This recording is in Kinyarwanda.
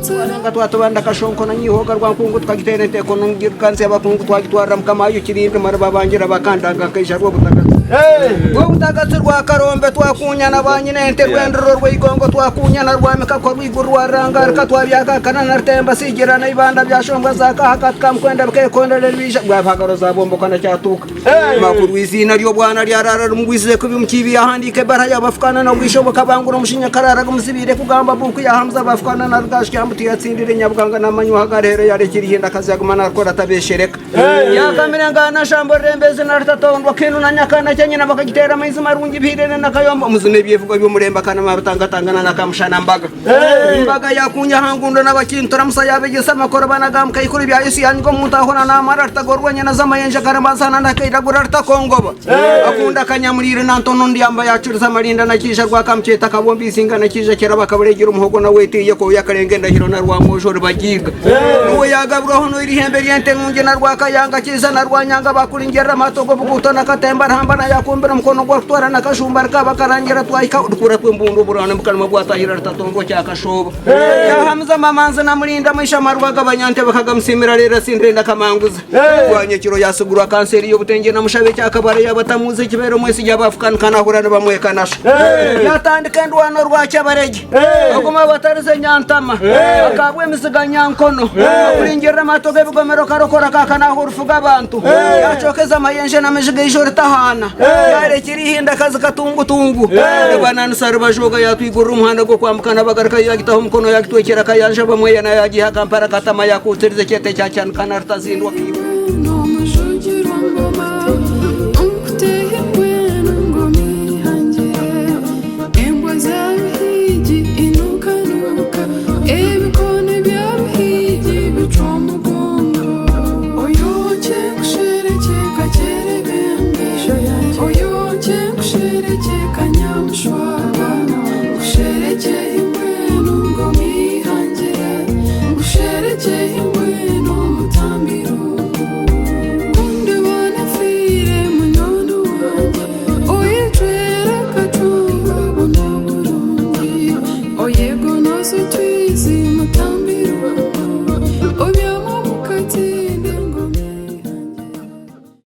Nga twatubanda kashonko na nyihoga rwankungu twagitera inteko n'ubwirukanze abakungu twagitwara mukamayo kirinde maraba bangira bakandanga kaisha rwo butaka wo butaka rwa Karombe twakunyana banyine ente rwendero rw'igongo twakunyana rwamika ko rwiguru rwaranga twabiyaka kana nartemba sigirana ibanda byashombwa zaka hakatka mkwenda bkekonderera bisha bwavagaro zabombo kana cyatuka makuru izina ryo bwana ryarara rumugwize kubimukibi yahandike bara yabafukana no gwishoboka bangura umushinya karara gumusibire kugamba buku ya Hamza bafukana na rugashya mbuti yatsindire nyabuganga namanyu hagarere yarekirihinda kazi yagumana akora tabeshereka yakamira ngana shambo rembeze na rtatondwa kinu na nyakana cyanyina bakagitera amazi marungi bhirene na kayomba muzune byevuga by'umuremba kana mabatanga na kamushana mbaga yakunya hangundo n'abakintora musayabegesa makorabana gamka ikuri bya Yesu yango mutahona na mararta gorwanya na zamayenja karambazana ndakairagura rtakongoba akunda kanyamurire nantono ndiyamba yacuriza marinda na kisha rwa kamceta kabombi isinga na kisha kera bakaburegera umuhogo na wetiye ko yakarengenda hiro na rwa mojoro bagiga uwo yagabura hono iri hembe ryente ngunge na rwa kayanga kiza na rwa nyanga bakuringera matogo buguto na katemba hamba na yakumbira mukono gwa twara na kashumba bakarangira twayika udukura twembundu burana mukanwa bwatahira rtatongo cyakashoba ya Hamza mamanza na murinda mwisha marwaga abanyante bakagamsimira rera sindrenda kamanguza wanye kiro yasugura kanseri yo butenge na mushabe cyakabare yabatamuze kibero mwese yabafukana kana hurana bamwekanasha yatandika ndwano rwa cyabarege agoma batarize nyantama akabwe misiga nyankono kuringera matoge bigomero karokora kakana hurufuga abantu yacokeza amayenje na mejiga ijoro tahana yarekiri hinda kazi katungu banana sarbajoga yatwigura umuhanda go kwamukana bagaraka yagitaho umukono yagitwekera kayanja bamwe yana yagiha kampara katama yakuterize cyete cyacyan kana rtazindwa